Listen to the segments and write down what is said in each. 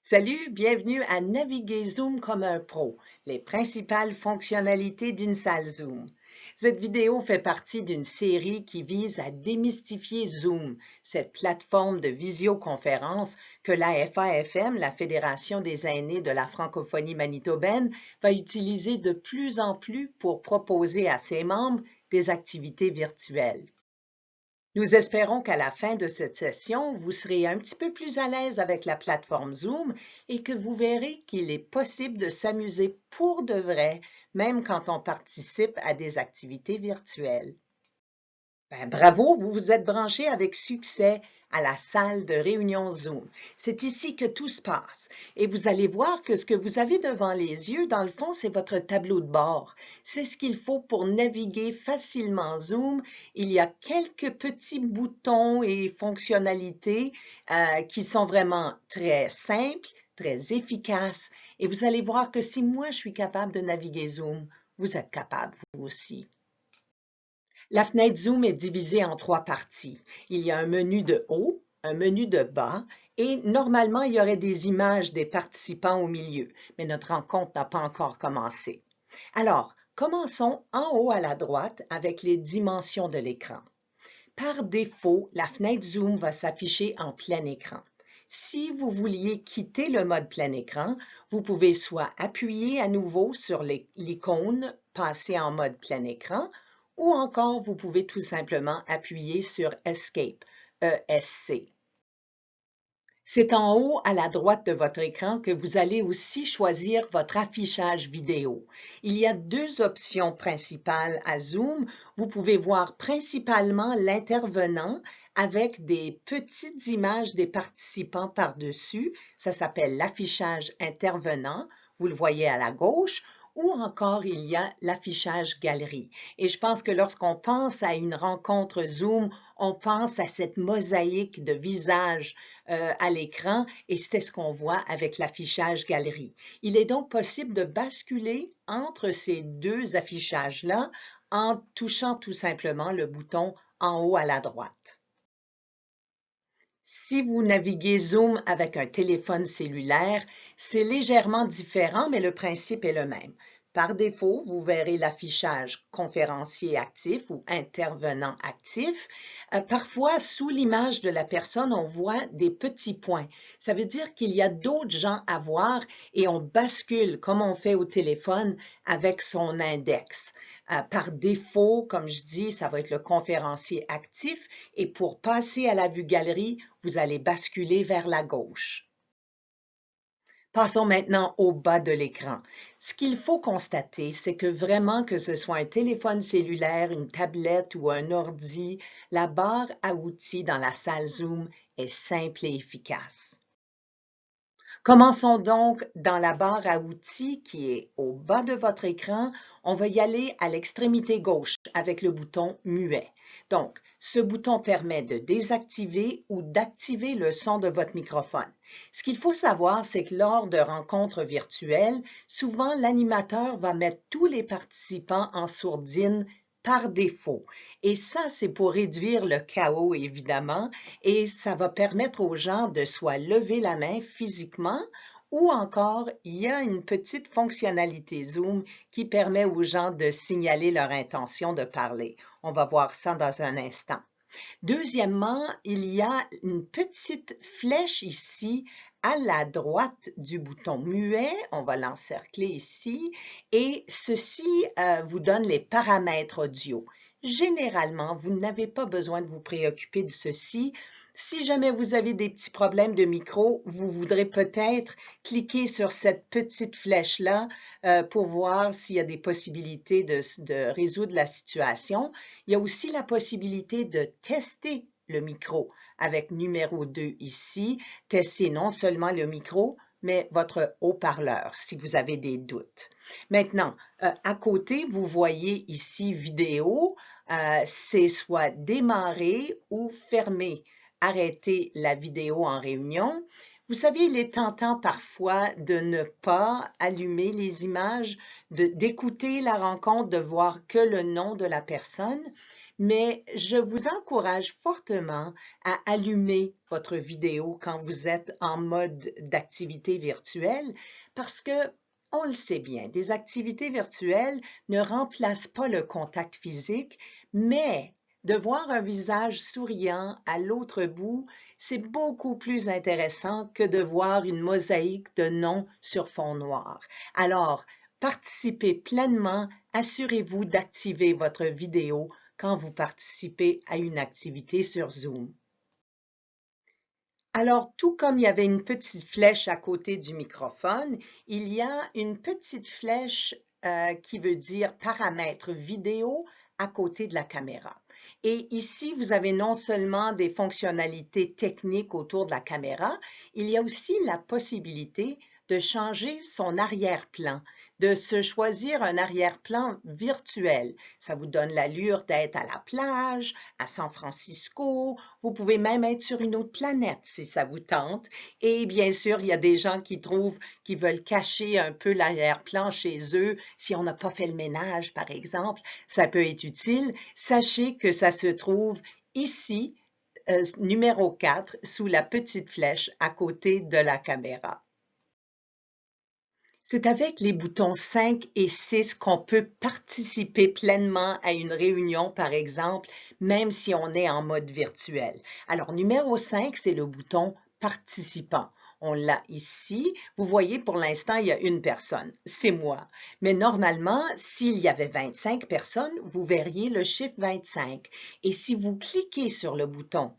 Salut, bienvenue à Naviguer Zoom comme un pro, les principales fonctionnalités d'une salle Zoom. Cette vidéo fait partie d'une série qui vise à démystifier Zoom, cette plateforme de visioconférence que la FAFM, la Fédération des aînés de la francophonie manitobaine, va utiliser de plus en plus pour proposer à ses membres des activités virtuelles. Nous espérons qu'à la fin de cette session, vous serez un petit peu plus à l'aise avec la plateforme Zoom et que vous verrez qu'il est possible de s'amuser pour de vrai, même quand on participe à des activités virtuelles. Bravo, vous vous êtes branché avec succès à la salle de réunion Zoom. C'est ici que tout se passe. Et vous allez voir que ce que vous avez devant les yeux, dans le fond, c'est votre tableau de bord. C'est ce qu'il faut pour naviguer facilement Zoom. Il y a quelques petits boutons et fonctionnalités qui sont vraiment très simples, très efficaces. Et vous allez voir que si moi, je suis capable de naviguer Zoom, vous êtes capable, vous aussi. La fenêtre Zoom est divisée en trois parties. Il y a un menu de haut, un menu de bas et normalement, il y aurait des images des participants au milieu, mais notre rencontre n'a pas encore commencé. Alors, commençons en haut à la droite avec les dimensions de l'écran. Par défaut, la fenêtre Zoom va s'afficher en plein écran. Si vous vouliez quitter le mode plein écran, vous pouvez soit appuyer à nouveau sur l'icône « Passer en mode plein écran » ou encore vous pouvez tout simplement appuyer sur Escape, ESC. C'est en haut à la droite de votre écran que vous allez aussi choisir votre affichage vidéo. Il y a deux options principales à Zoom. Vous pouvez voir principalement l'intervenant avec des petites images des participants par-dessus. Ça s'appelle l'affichage intervenant. Vous le voyez à la gauche. Ou encore, il y a l'affichage galerie. Et je pense que lorsqu'on pense à une rencontre Zoom, on pense à cette mosaïque de visages à l'écran et c'est ce qu'on voit avec l'affichage galerie. Il est donc possible de basculer entre ces deux affichages-là en touchant tout simplement le bouton en haut à la droite. Si vous naviguez Zoom avec un téléphone cellulaire, c'est légèrement différent, mais le principe est le même. Par défaut, vous verrez l'affichage conférencier actif ou intervenant actif. Parfois, sous l'image de la personne, on voit des petits points. Ça veut dire qu'il y a d'autres gens à voir et on bascule comme on fait au téléphone avec son index. Par défaut, comme je dis, ça va être le conférencier actif et pour passer à la vue galerie, vous allez basculer vers la gauche. Passons maintenant au bas de l'écran. Ce qu'il faut constater, c'est que vraiment que ce soit un téléphone cellulaire, une tablette ou un ordi, la barre à outils dans la salle Zoom est simple et efficace. Commençons donc dans la barre à outils qui est au bas de votre écran. On va y aller à l'extrémité gauche avec le bouton muet. Donc, ce bouton permet de désactiver ou d'activer le son de votre microphone. Ce qu'il faut savoir, c'est que lors de rencontres virtuelles, souvent l'animateur va mettre tous les participants en sourdine par défaut. Et ça, c'est pour réduire le chaos, évidemment, et ça va permettre aux gens de soit lever la main physiquement ou encore, il y a une petite fonctionnalité Zoom qui permet aux gens de signaler leur intention de parler. On va voir ça dans un instant. Deuxièmement, il y a une petite flèche ici à la droite du bouton muet. On va l'encercler ici et ceci vous donne les paramètres audio. Généralement, vous n'avez pas besoin de vous préoccuper de ceci. Si jamais vous avez des petits problèmes de micro, vous voudrez peut-être cliquer sur cette petite flèche-là pour voir s'il y a des possibilités de résoudre la situation. Il y a aussi la possibilité de tester le micro avec numéro 2 ici. Tester non seulement le micro, mais votre haut-parleur si vous avez des doutes. Maintenant, à côté, vous voyez ici vidéo. C'est soit démarrer ou fermer, arrêter la vidéo en réunion. Vous savez, il est tentant parfois de ne pas allumer les images, d'écouter la rencontre, de voir que le nom de la personne. mais je vous encourage fortement à allumer votre vidéo quand vous êtes en mode d'activité virtuelle parce que, on le sait bien, des activités virtuelles ne remplacent pas le contact physique, mais de voir un visage souriant à l'autre bout, c'est beaucoup plus intéressant que de voir une mosaïque de noms sur fond noir. Alors, participez pleinement, assurez-vous d'activer votre vidéo quand vous participez à une activité sur Zoom. Alors, tout comme il y avait une petite flèche à côté du microphone, il y a une petite flèche qui veut dire paramètres vidéo à côté de la caméra. Et ici, vous avez non seulement des fonctionnalités techniques autour de la caméra, il y a aussi la possibilité de changer son arrière-plan, de se choisir un arrière-plan virtuel. Ça vous donne l'allure d'être à la plage, à San Francisco. Vous pouvez même être sur une autre planète si ça vous tente. Et bien sûr, il y a des gens qui trouvent qu'ils veulent cacher un peu l'arrière-plan chez eux. Si on n'a pas fait le ménage, par exemple, ça peut être utile. Sachez que ça se trouve ici, numéro 4, sous la petite flèche à côté de la caméra. C'est avec les boutons 5 et 6 qu'on peut participer pleinement à une réunion, par exemple, même si on est en mode virtuel. Alors, numéro 5, c'est le bouton participant. On l'a ici. Vous voyez, pour l'instant, il y a une personne. C'est moi. Mais normalement, s'il y avait 25 personnes, vous verriez le chiffre 25. Et si vous cliquez sur le bouton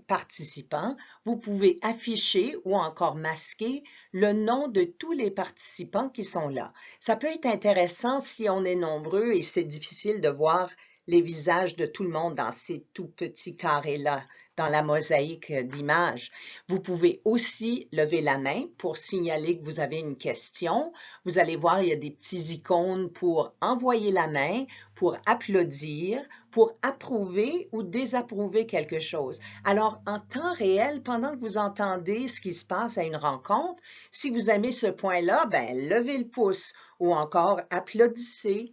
participants, vous pouvez afficher ou encore masquer le nom de tous les participants qui sont là. Ça peut être intéressant si on est nombreux et c'est difficile de voir les visages de tout le monde dans ces tout petits carrés-là, dans la mosaïque d'images. Vous pouvez aussi lever la main pour signaler que vous avez une question. Vous allez voir, il y a des petits icônes pour envoyer la main, pour applaudir, pour approuver ou désapprouver quelque chose. Alors, en temps réel, pendant que vous entendez ce qui se passe à une rencontre, si vous aimez ce point-là, ben, levez le pouce ou encore applaudissez.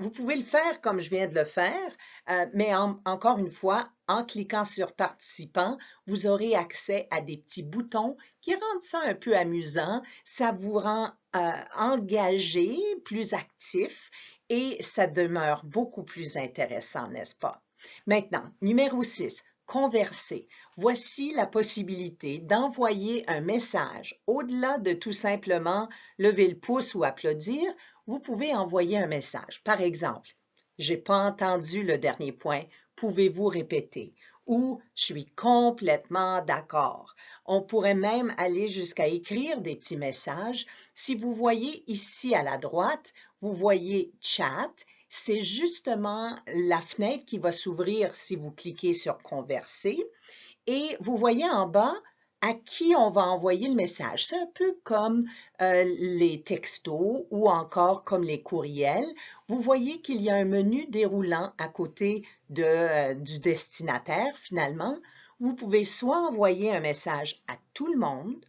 Vous pouvez le faire comme je viens de le faire, mais encore une fois, en cliquant sur participant, vous aurez accès à des petits boutons qui rendent ça un peu amusant. Ça vous rend engagé, plus actif et ça demeure beaucoup plus intéressant, n'est-ce pas? Maintenant, numéro 6, converser. Voici la possibilité d'envoyer un message. Au-delà de tout simplement lever le pouce ou applaudir, vous pouvez envoyer un message. Par exemple, j'ai pas entendu le dernier point, pouvez-vous répéter? Ou je suis complètement d'accord. On pourrait même aller jusqu'à écrire des petits messages. Si vous voyez ici à la droite, vous voyez chat, c'est justement la fenêtre qui va s'ouvrir si vous cliquez sur converser. Et vous voyez en bas à qui on va envoyer le message. C'est un peu comme les textos ou encore comme les courriels. Vous voyez qu'il y a un menu déroulant à côté du destinataire finalement. Vous pouvez soit envoyer un message à tout le monde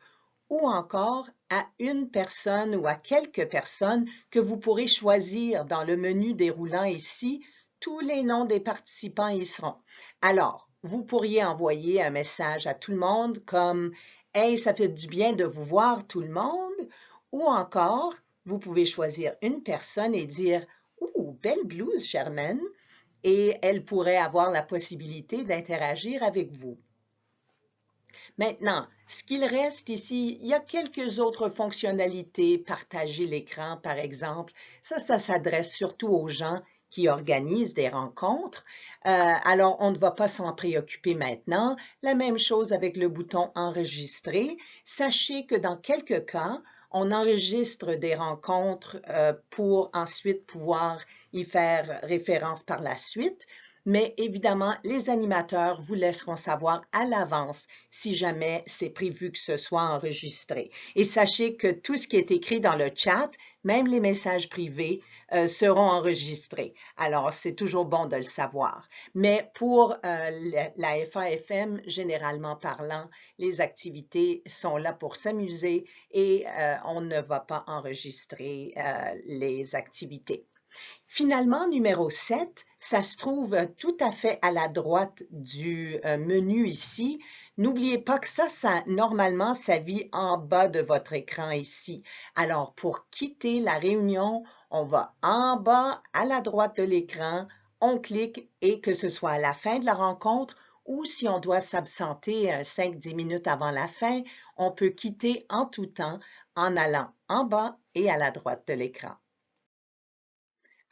ou encore à une personne ou à quelques personnes que vous pourrez choisir dans le menu déroulant ici. Tous les noms des participants y seront. Alors, vous pourriez envoyer un message à tout le monde comme « Hey, ça fait du bien de vous voir tout le monde » ou encore, vous pouvez choisir une personne et dire « Ouh, belle blouse, Germaine » et elle pourrait avoir la possibilité d'interagir avec vous. Maintenant, ce qu'il reste ici, il y a quelques autres fonctionnalités. Partager l'écran, par exemple. Ça s'adresse surtout aux gens qui organisent des rencontres. Alors, on ne va pas s'en préoccuper maintenant. La même chose avec le bouton enregistrer. Sachez que dans quelques cas, on enregistre des rencontres pour ensuite pouvoir y faire référence par la suite. Mais évidemment, les animateurs vous laisseront savoir à l'avance si jamais c'est prévu que ce soit enregistré. Et sachez que tout ce qui est écrit dans le chat, même les messages privés, seront enregistrés. Alors, c'est toujours bon de le savoir. Mais pour la FAFM, généralement parlant, les activités sont là pour s'amuser et on ne va pas enregistrer les activités. Finalement, numéro 7, ça se trouve tout à fait à la droite du menu ici. N'oubliez pas que normalement, ça vit en bas de votre écran ici. Alors, pour quitter la réunion, on va en bas à la droite de l'écran, on clique et que ce soit à la fin de la rencontre ou si on doit s'absenter 5-10 minutes avant la fin, on peut quitter en tout temps en allant en bas et à la droite de l'écran.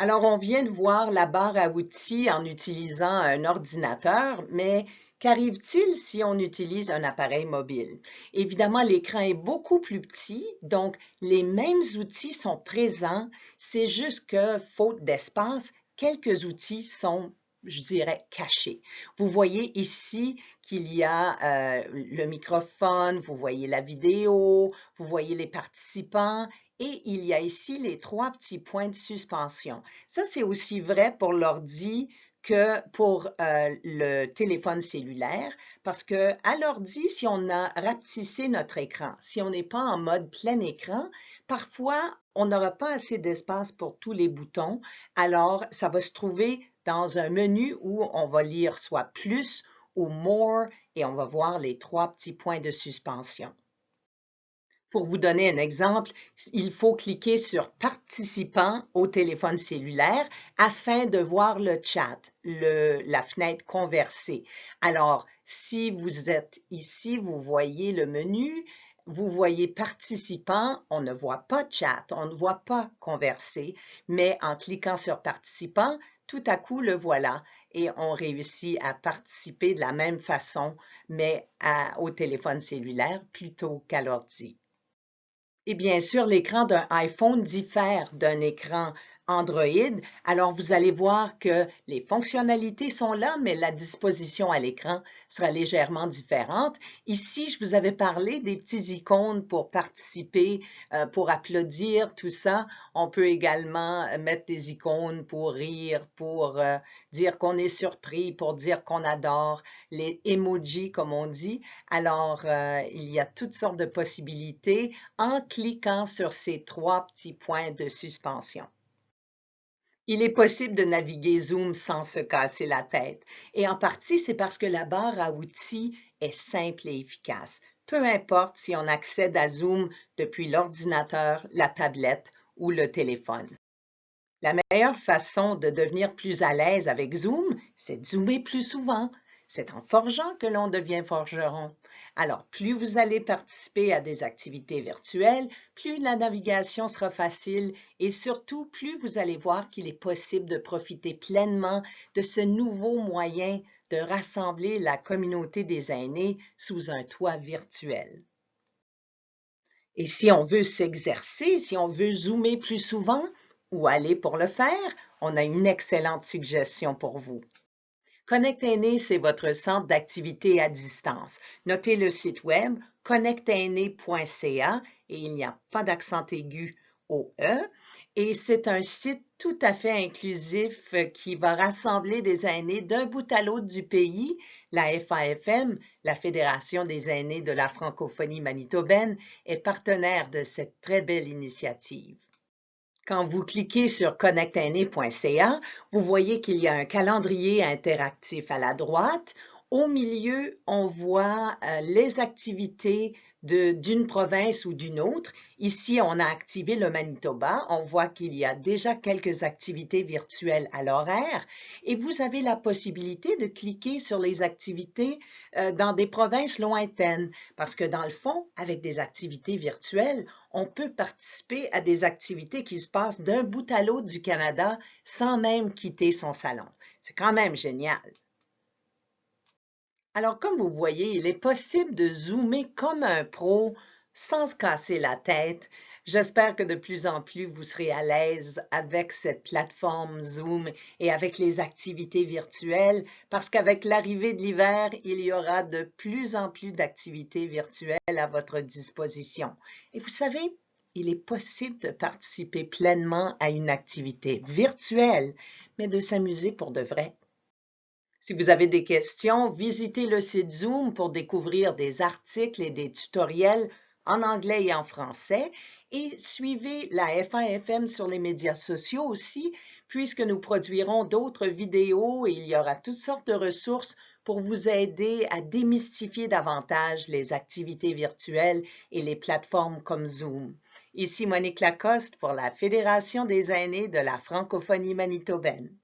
Alors, on vient de voir la barre à outils en utilisant un ordinateur, mais qu'arrive-t-il si on utilise un appareil mobile? Évidemment, l'écran est beaucoup plus petit, donc les mêmes outils sont présents, c'est juste que, faute d'espace, quelques outils sont, je dirais, cachés. Vous voyez ici qu'il y a le microphone, vous voyez la vidéo, vous voyez les participants, et il y a ici les 3 petits points de suspension. Ça, c'est aussi vrai pour l'ordi que pour le téléphone cellulaire, parce que à l'ordi, si on a rapetissé notre écran, si on n'est pas en mode plein écran, parfois, on n'aura pas assez d'espace pour tous les boutons. Alors, ça va se trouver dans un menu où on va lire soit plus ou more et on va voir les 3 petits points de suspension. Pour vous donner un exemple, il faut cliquer sur Participants au téléphone cellulaire afin de voir le chat, la fenêtre conversée. Alors, si vous êtes ici, vous voyez le menu, vous voyez Participants, on ne voit pas chat, on ne voit pas converser, mais en cliquant sur Participants, tout à coup, le voilà et on réussit à participer de la même façon, mais au téléphone cellulaire plutôt qu'à l'ordi. Et bien sûr, l'écran d'un iPhone diffère d'un écran Android. Alors, vous allez voir que les fonctionnalités sont là, mais la disposition à l'écran sera légèrement différente. Ici, je vous avais parlé des petits icônes pour participer, pour applaudir, tout ça. On peut également mettre des icônes pour rire, pour dire qu'on est surpris, pour dire qu'on adore, les emojis, comme on dit. Alors, il y a toutes sortes de possibilités en cliquant sur ces 3 petits points de suspension. Il est possible de naviguer Zoom sans se casser la tête. Et en partie, c'est parce que la barre à outils est simple et efficace. Peu importe si on accède à Zoom depuis l'ordinateur, la tablette ou le téléphone. La meilleure façon de devenir plus à l'aise avec Zoom, c'est de zoomer plus souvent. C'est en forgeant que l'on devient forgeron. Alors, plus vous allez participer à des activités virtuelles, plus la navigation sera facile et surtout, plus vous allez voir qu'il est possible de profiter pleinement de ce nouveau moyen de rassembler la communauté des aînés sous un toit virtuel. Et si on veut s'exercer, si on veut zoomer plus souvent, où aller pour le faire, on a une excellente suggestion pour vous. Connect-Aîné, c'est votre centre d'activité à distance. Notez le site web connectaîné.ca et il n'y a pas d'accent aigu au E. Et c'est un site tout à fait inclusif qui va rassembler des aînés d'un bout à l'autre du pays. La FAFM, la Fédération des aînés de la francophonie manitobaine, est partenaire de cette très belle initiative. Quand vous cliquez sur connectaîné.ca, vous voyez qu'il y a un calendrier interactif à la droite. Au milieu, on voit les activités d'une province ou d'une autre. Ici, on a activé le Manitoba. On voit qu'il y a déjà quelques activités virtuelles à l'horaire et vous avez la possibilité de cliquer sur les activités dans des provinces lointaines parce que dans le fond, avec des activités virtuelles, on peut participer à des activités qui se passent d'un bout à l'autre du Canada sans même quitter son salon. C'est quand même génial. Alors, comme vous voyez, il est possible de zoomer comme un pro sans se casser la tête. J'espère que de plus en plus, vous serez à l'aise avec cette plateforme Zoom et avec les activités virtuelles parce qu'avec l'arrivée de l'hiver, il y aura de plus en plus d'activités virtuelles à votre disposition. Et vous savez, il est possible de participer pleinement à une activité virtuelle, mais de s'amuser pour de vrai. Si vous avez des questions, visitez le site Zoom pour découvrir des articles et des tutoriels en anglais et en français et suivez la FAFM sur les médias sociaux aussi puisque nous produirons d'autres vidéos et il y aura toutes sortes de ressources pour vous aider à démystifier davantage les activités virtuelles et les plateformes comme Zoom. Ici Monique Lacoste pour la Fédération des aînés de la francophonie manitobaine.